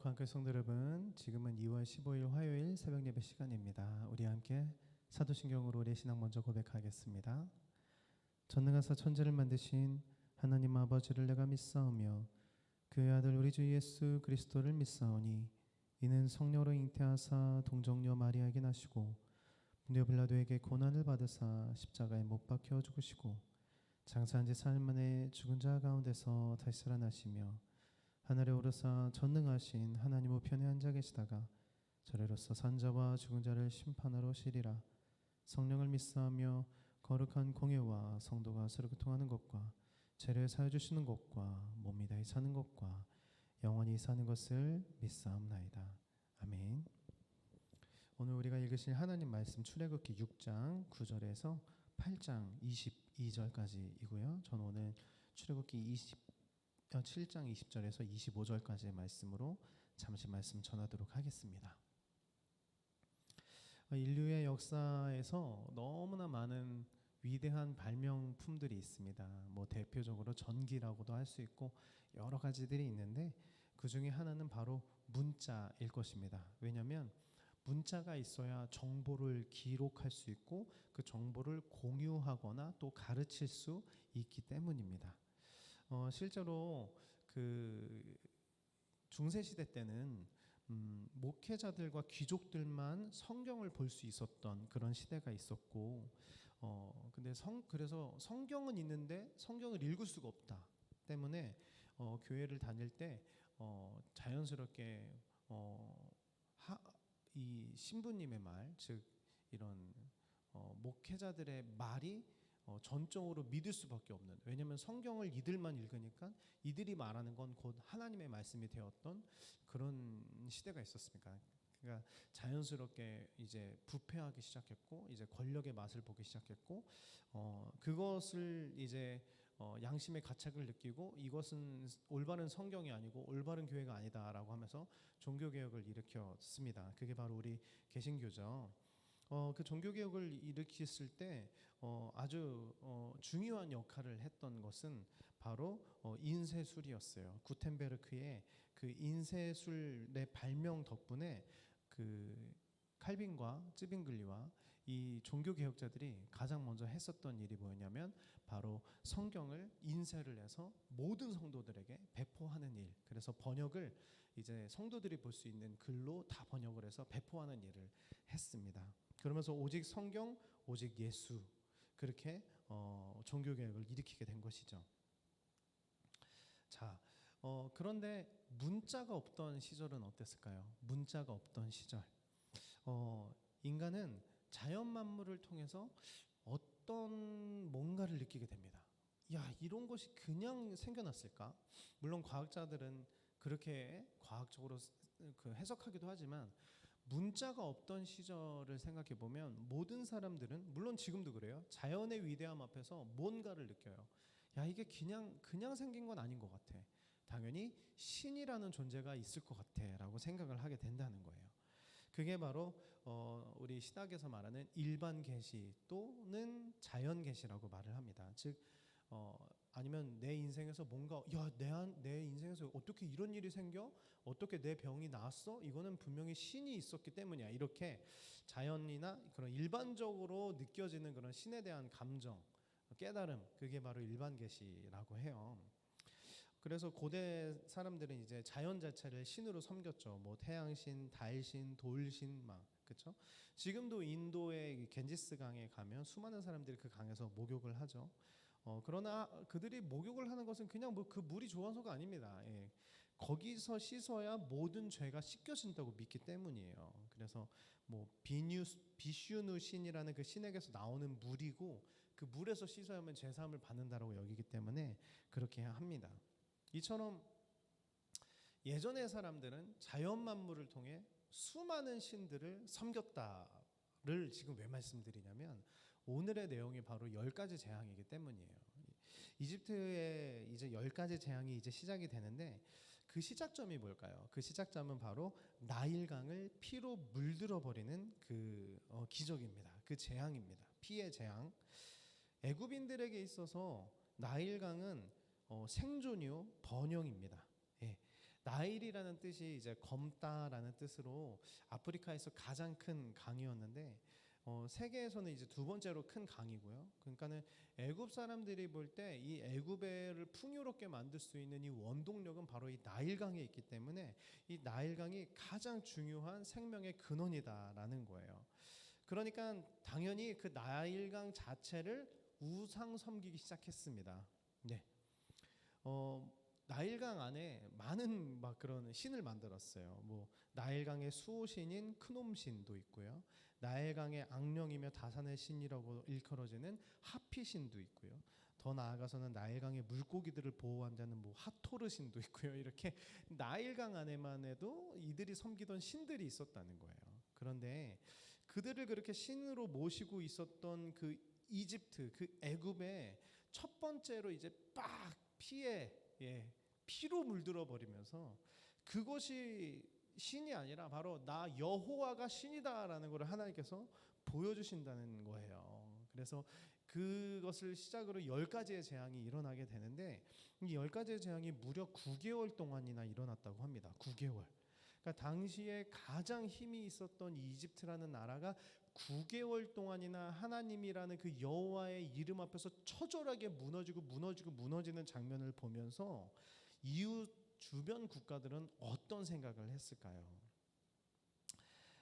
거룩한 성도 여러분, 지금은 2월 15일 화요일 새벽 예배 시간입니다. 우리 함께 사도신경으로 우리의 신앙 먼저 고백하겠습니다. 전능하사 천지를 만드신 하나님 아버지를 내가 믿사오며 그의 아들 우리 주 예수 그리스도를 믿사오니 이는 성령으로 잉태하사 동정녀 마리아에게 나시고 본디오 빌라도에게 고난을 받으사 십자가에 못 박혀 죽으시고 장사한 지 사흘 만에 죽은 자 가운데서 다시 살아나시며 하늘에 오르사 전능하신 하나님 우편에 앉아 계시다가 저리로서 산자와 죽은 자를 심판하러 오시리라. 성령을 믿사하며 거룩한 공예와 성도가 서로 교통하는 것과 죄를 사해 주시는 것과 몸이 다히 사는 것과 영원히 사는 것을 믿사옵나이다. 아멘. 오늘 우리가 읽으실 하나님 말씀 출애굽기 6장 9절에서 8장 22절까지이고요. 저는 오늘 출애굽기 7장 20절에서 25절까지의 말씀으로 잠시 말씀 전하도록 하겠습니다. 인류의 역사에서 너무나 많은 위대한 발명품들이 있습니다. 대표적으로 전기라고도 할 수 있고 여러 가지들이 있는데 그 중에 하나는 바로 문자일 것입니다. 왜냐하면 문자가 있어야 정보를 기록할 수 있고 그 정보를 공유하거나 또 가르칠 수 있기 때문입니다. 실제로 그 중세 시대 때는 목회자들과 귀족들만 성경을 볼 수 있었던 그런 시대가 있었고, 그래서 성경은 있는데 성경을 읽을 수가 없다 때문에 교회를 다닐 때 자연스럽게 이 신부님의 말, 즉 이런 목회자들의 말이 전적으로 믿을 수밖에 없는, 왜냐하면 성경을 이들만 읽으니까 이들이 말하는 건 곧 하나님의 말씀이 되었던 그런 시대가 있었습니까? 그러니까 자연스럽게 이제 부패하기 시작했고 이제 권력의 맛을 보기 시작했고 그것을 이제 양심의 가책을 느끼고 이것은 올바른 성경이 아니고 올바른 교회가 아니다라고 하면서 종교개혁을 일으켰습니다. 그게 바로 우리 개신교죠. 그 종교개혁을 일으켰을 때 아주 중요한 역할을 했던 것은 바로 인쇄술이었어요. 구텐베르크의 그 인쇄술의 발명 덕분에 그 칼빈과 쯔빙글리와 이 종교개혁자들이 가장 먼저 했었던 일이 뭐였냐면 바로 성경을 인쇄를 해서 모든 성도들에게 배포하는 일. 그래서 번역을 이제 성도들이 볼 수 있는 글로 다 번역을 해서 배포하는 일을 했습니다. 그러면서 오직 성경, 오직 예수, 그렇게 종교개혁을 일으키게 된 것이죠. 자, 그런데 문자가 없던 시절은 어땠을까요? 문자가 없던 시절, 인간은 자연 만물을 통해서 어떤 뭔가를 느끼게 됩니다. 야, 이런 것이 그냥 생겨났을까? 물론 과학자들은 그렇게 과학적으로 해석하기도 하지만 문자가 없던 시절을 생각해 보면 모든 사람들은, 물론 지금도 그래요, 자연의 위대함 앞에서 뭔가를 느껴요. 야, 이게 그냥 생긴 건 아닌 것 같아. 당연히 신이라는 존재가 있을 것 같아 라고 생각을 하게 된다는 거예요. 그게 바로 우리 신학에서 말하는 일반 계시 또는 자연 계시라고 말을 합니다. 즉 아니면 내 인생에서 뭔가 내 인생에서 어떻게 이런 일이 생겨? 어떻게 내 병이 나았어? 이거는 분명히 신이 있었기 때문이야. 이렇게 자연이나 그런 일반적으로 느껴지는 그런 신에 대한 감정, 깨달음, 그게 바로 일반 계시라고 해요. 그래서 고대 사람들은 이제 자연 자체를 신으로 섬겼죠. 태양신, 달신, 돌신 그렇죠? 지금도 인도의 겐지스 강에 가면 수많은 사람들이 그 강에서 목욕을 하죠. 그러나 그들이 목욕을 하는 것은 그냥 그 물이 좋아서가 아닙니다. 예. 거기서 씻어야 모든 죄가 씻겨진다고 믿기 때문이에요. 그래서 비슈누 신이라는 그 신에게서 나오는 물이고 그 물에서 씻어야만 죄 사함을 받는다라고 여기기 때문에 그렇게 합니다. 이처럼 예전의 사람들은 자연 만물을 통해 수많은 신들을 섬겼다를 지금 왜 말씀드리냐면 오늘의 내용이 바로 10가지 재앙이기 때문이에요. 이집트에 이제 10가지 재앙이 이제 시작이 되는데 그 시작점이 뭘까요? 그 시작점은 바로 나일강을 피로 물들어 버리는 그 기적입니다. 그 재앙입니다. 피의 재앙. 애굽인들에게 있어서 나일강은 생존이요 번영입니다. 예. 나일이라는 뜻이 이제 검다라는 뜻으로 아프리카에서 가장 큰 강이었는데 세계에서는 이제 두 번째로 큰 강이고요. 그러니까는 애굽 사람들이 볼 때 이 애굽을 풍요롭게 만들 수 있는 이 원동력은 바로 이 나일강에 있기 때문에 이 나일강이 가장 중요한 생명의 근원이다라는 거예요. 그러니까 당연히 그 나일강 자체를 우상 섬기기 시작했습니다. 네. 나일강 안에 많은 막 그런 신을 만들었어요. 뭐 나일강의 수호신인 크놈신도 있고요. 나일강의 악령이며 다산의 신이라고 일컬어지는 하피신도 있고요. 더 나아가서는 나일강의 물고기들을 보호한다는 뭐 하토르신도 있고요. 이렇게 나일강 안에만 해도 이들이 섬기던 신들이 있었다는 거예요. 그런데 그들을 그렇게 신으로 모시고 있었던 그 이집트, 그 애굽의 첫 번째로 이제 빡 피로 물들어 버리면서 그것이 신이 아니라 바로 나 여호와가 신이다라는 것을 하나님께서 보여주신다는 거예요. 그래서 그것을 시작으로 10가지의 재앙이 일어나게 되는데 이 10가지의 재앙이 무려 9개월 동안이나 일어났다고 합니다. 9개월. 그러니까 당시에 가장 힘이 있었던 이집트라는 나라가 9개월 동안이나 하나님이라는 그 여호와의 이름 앞에서 처절하게 무너지는 장면을 보면서 이웃 주변 국가들은 어떤 생각을 했을까요?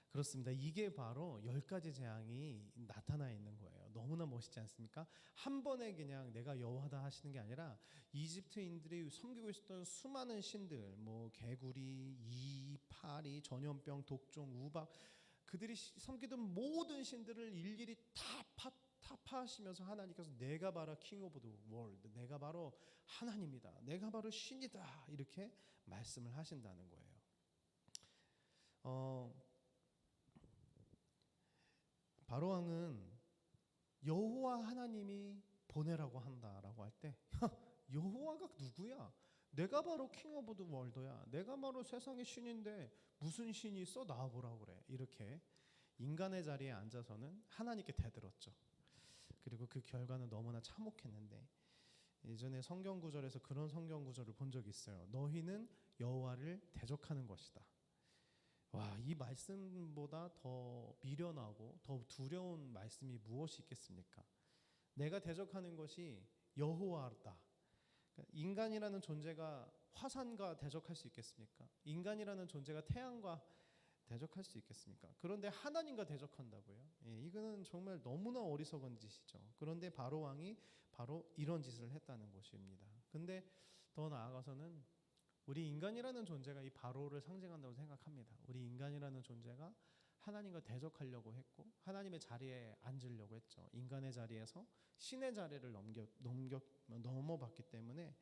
그렇습니다. 이게 바로 10가지 재앙이 나타나 있는 거예요. 너무나 멋있지 않습니까? 한 번에 그냥 내가 여호와다 하시는 게 아니라 이집트인들이 섬기고 있었던 수많은 신들, 뭐 개구리, 이, 파리, 전염병, 독종, 우박, 그들이 섬기던 모든 신들을 일일이 타파하시면서 하나님께서 내가 바로 킹 오브 더 월드, 내가 바로 하나님이다, 내가 바로 신이다, 이렇게 말씀을 하신다는 거예요. 바로 왕은 여호와 하나님이 보내라고 한다라고 할 때 여호와가 누구야? 내가 바로 킹 오브 더 월드야. 내가 바로 세상의 신인데 무슨 신이 있어? 나와보라고 그래. 이렇게 인간의 자리에 앉아서는 하나님께 대들었죠. 그리고 그 결과는 너무나 참혹했는데 예전에 성경 구절에서 그런 성경 구절을 본 적이 있어요. 너희는 여호와를 대적하는 것이다. 와, 이 말씀보다 더 미련하고 더 두려운 말씀이 무엇이 있겠습니까? 내가 대적하는 것이 여호와다. 인간이라는 존재가 화산과 대적할 수 있겠습니까? 인간이라는 존재가 태양과 대적할 수 있겠습니까? 그런데 하나님과 대적한다고요? 이거는 정말 너무나 어리석은 짓이죠. 그런데 바로 왕이 바로 이런 짓을 했다는 것입니다. 근데 더 나아가서는 우리 인간이라는 존재가 이 바로를 상징한다고 생각합니다. 우리 인간이라는 존재가 하나님과 대적하려고 했고 하나님의 자리에 앉으려고 했죠. 인간의 자리에서 신의 자리를 넘어봤기 때문에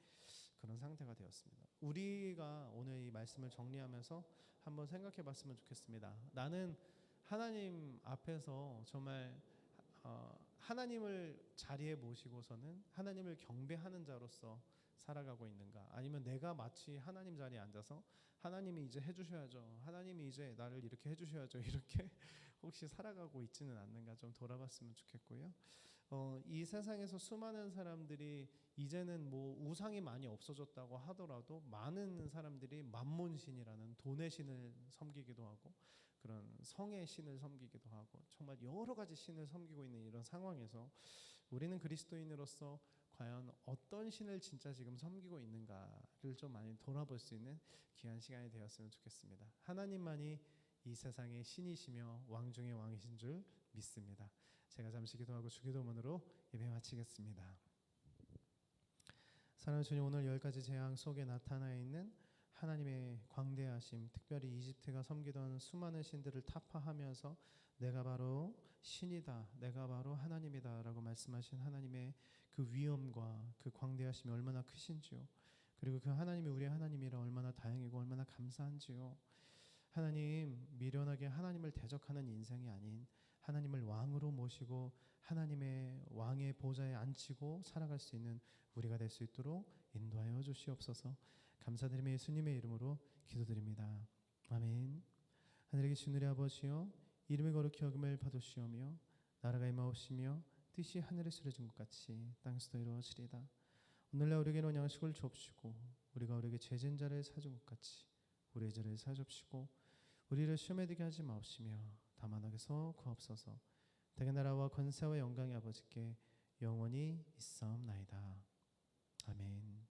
그런 상태가 되었습니다. 우리가 오늘 이 말씀을 정리하면서 한번 생각해 봤으면 좋겠습니다. 나는 하나님 앞에서 정말 하나님을 자리에 모시고서는 하나님을 경배하는 자로서 살아가고 있는가? 아니면 내가 마치 하나님 자리에 앉아서 하나님이 이제 해주셔야죠, 하나님이 이제 나를 이렇게 해주셔야죠, 이렇게 혹시 살아가고 있지는 않는가 좀 돌아봤으면 좋겠고요. 이 세상에서 수많은 사람들이 이제는 뭐 우상이 많이 없어졌다고 하더라도 많은 사람들이 만몬신이라는 돈의 신을 섬기기도 하고 그런 성의 신을 섬기기도 하고 정말 여러 가지 신을 섬기고 있는 이런 상황에서 우리는 그리스도인으로서 과연 어떤 신을 진짜 지금 섬기고 있는가를 좀 많이 돌아볼 수 있는 귀한 시간이 되었으면 좋겠습니다. 하나님만이 이 세상의 신이시며 왕 중의 왕이신 줄 믿습니다. 제가 잠시 기도하고 주기도문으로 예배 마치겠습니다. 사랑하는 주님, 오늘 10가지 재앙 속에 나타나 있는 하나님의 광대하심, 특별히 이집트가 섬기던 수많은 신들을 타파하면서 내가 바로 신이다, 내가 바로 하나님이다 라고 말씀하신 하나님의 그 위엄과 그 광대하심이 얼마나 크신지요. 그리고 그 하나님이 우리의 하나님이라 얼마나 다행이고 얼마나 감사한지요. 하나님, 미련하게 하나님을 대적하는 인생이 아닌 하나님을 왕으로 모시고 하나님의 왕의 보좌에 앉히고 살아갈 수 있는 우리가 될 수 있도록 인도하여 주시옵소서. 감사드리며 예수님의 이름으로 기도드립니다. 아멘. 하늘에 계신 우리 아버지여, 이름이 거룩히 여김을 받으시오며 나라가 임하옵시며 뜻이 하늘에서 이루어진 것 같이 땅에서도 이루어지리다. 오늘날 우리에게 일용할 양식을 주옵시고 우리가 우리에게 죄진 자를 사준 것 같이 우리의 죄를 사주옵시고 우리를 시험에 들게 하지 마옵시며 다만 악에서 구하옵소서. 대개 나라와 권세와 영광의 아버지께 영원히 있사옵나이다.